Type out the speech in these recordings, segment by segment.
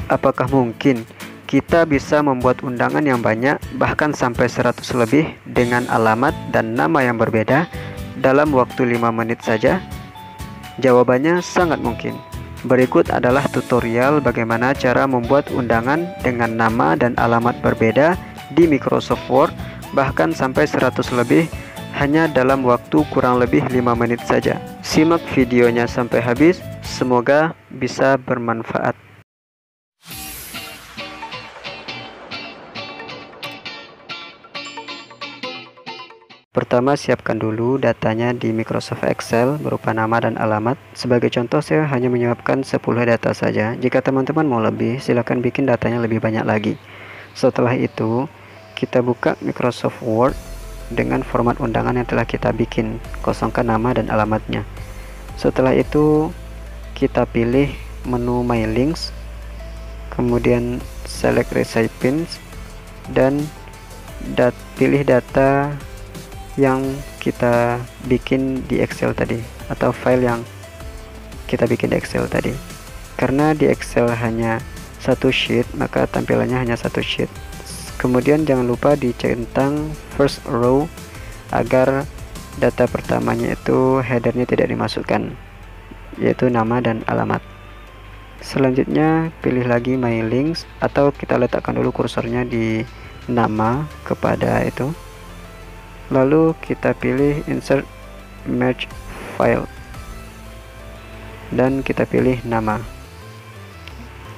Apakah mungkin kita bisa membuat undangan yang banyak, bahkan sampai 100 lebih dengan alamat dan nama yang berbeda dalam waktu 5 menit saja? Jawabannya sangat mungkin. Berikut adalah tutorial bagaimana cara membuat undangan dengan nama dan alamat berbeda di Microsoft Word, bahkan sampai 100 lebih hanya dalam waktu kurang lebih 5 menit saja. Simak videonya sampai habis, semoga bisa bermanfaat. Pertama, siapkan dulu datanya di Microsoft Excel berupa nama dan alamat. Sebagai contoh, saya hanya menyiapkan 10 data saja. Jika teman-teman mau lebih, silakan bikin datanya lebih banyak lagi. Setelah itu, kita buka Microsoft Word dengan format undangan yang telah kita bikin. Kosongkan nama dan alamatnya. Setelah itu, kita pilih menu My Links, kemudian select Recipients, dan pilih data yang kita bikin di Excel tadi, atau file yang kita bikin di Excel tadi. Karena di Excel hanya satu sheet, maka tampilannya hanya satu sheet. Kemudian jangan lupa dicentang first row agar data pertamanya itu headernya tidak dimasukkan, yaitu nama dan alamat. Selanjutnya pilih lagi My Links, atau kita letakkan dulu kursornya di nama kepada itu. Lalu kita pilih Insert Merge File dan kita pilih nama.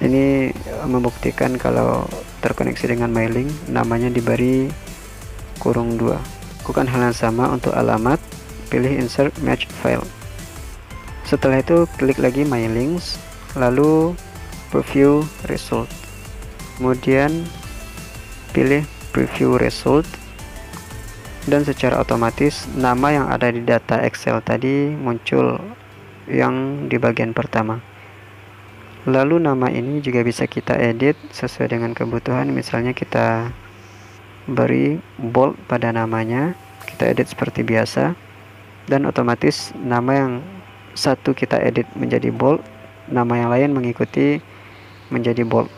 Ini membuktikan kalau terkoneksi dengan MyLink, namanya diberi kurung 2. Lakukan hal yang sama untuk alamat, pilih Insert Merge File. Setelah itu klik lagi My Links, lalu Preview Result. Kemudian pilih Preview Result, dan secara otomatis nama yang ada di data Excel tadi muncul yang di bagian pertama. Lalu nama ini juga bisa kita edit sesuai dengan kebutuhan. Misalnya kita beri bold pada namanya, kita edit seperti biasa, dan otomatis nama yang satu kita edit menjadi bold, nama yang lain mengikuti menjadi bold.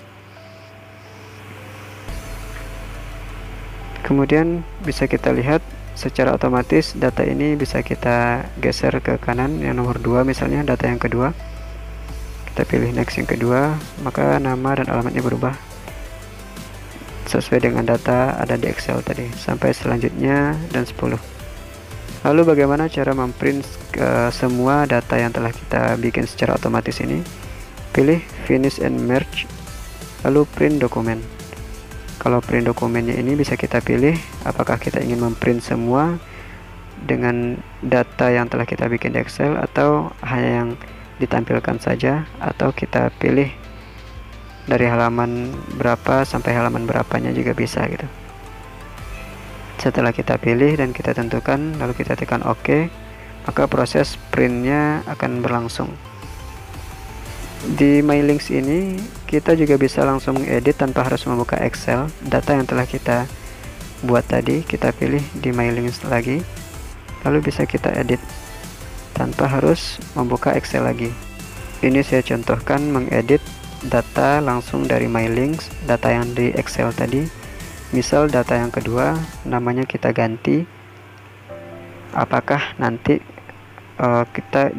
Kemudian bisa kita lihat secara otomatis data ini bisa kita geser ke kanan, yang nomor 2 misalnya, data yang kedua. Kita pilih next yang kedua, maka nama dan alamatnya berubah sesuai dengan data ada di Excel tadi, sampai selanjutnya dan 10. Lalu bagaimana cara memprint semua data yang telah kita bikin secara otomatis ini? Pilih Finish and Merge, lalu print dokumen. Kalau print dokumennya ini bisa kita pilih apakah kita ingin memprint semua dengan data yang telah kita bikin di Excel, atau hanya yang ditampilkan saja, atau kita pilih dari halaman berapa sampai halaman berapanya juga bisa gitu. Setelah kita pilih dan kita tentukan, lalu kita tekan OK, maka proses printnya akan berlangsung. Di My Links ini kita juga bisa langsung mengedit tanpa harus membuka Excel. Data yang telah kita buat tadi kita pilih di My Links lagi, lalu bisa kita edit tanpa harus membuka Excel lagi. Ini saya contohkan mengedit data langsung dari My Links, data yang di Excel tadi. Misal data yang kedua, namanya kita ganti. Apakah nanti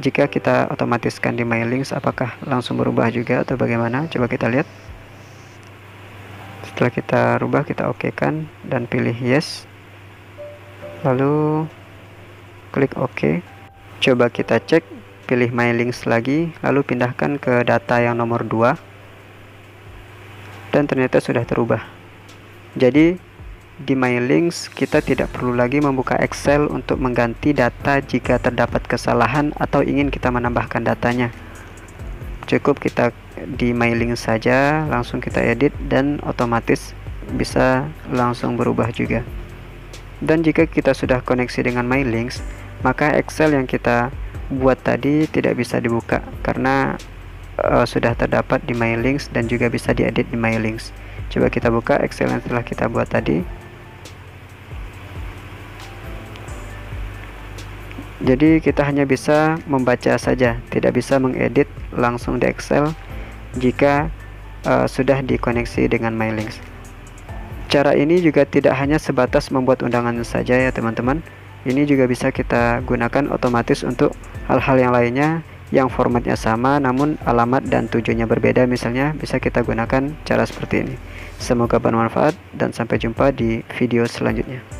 jika kita otomatiskan di My Links, apakah langsung berubah juga atau bagaimana? Coba kita lihat. Setelah kita rubah, kita OK kan dan pilih yes, lalu klik OK. Coba kita cek, pilih My Links lagi, lalu pindahkan ke data yang nomor 2, dan ternyata sudah terubah. Jadi di My Links kita tidak perlu lagi membuka Excel untuk mengganti data jika terdapat kesalahan atau ingin kita menambahkan datanya. Cukup kita di My Links saja, langsung kita edit dan otomatis bisa langsung berubah juga. Dan jika kita sudah koneksi dengan My Links, maka Excel yang kita buat tadi tidak bisa dibuka karena sudah terdapat di My Links dan juga bisa diedit di My Links. Coba kita buka Excel yang telah kita buat tadi. Jadi kita hanya bisa membaca saja, tidak bisa mengedit langsung di Excel jika sudah dikoneksi dengan MyLinks. Cara ini juga tidak hanya sebatas membuat undangan saja ya teman-teman. Ini juga bisa kita gunakan otomatis untuk hal-hal yang lainnya yang formatnya sama namun alamat dan tujuannya berbeda, misalnya bisa kita gunakan cara seperti ini. Semoga bermanfaat dan sampai jumpa di video selanjutnya.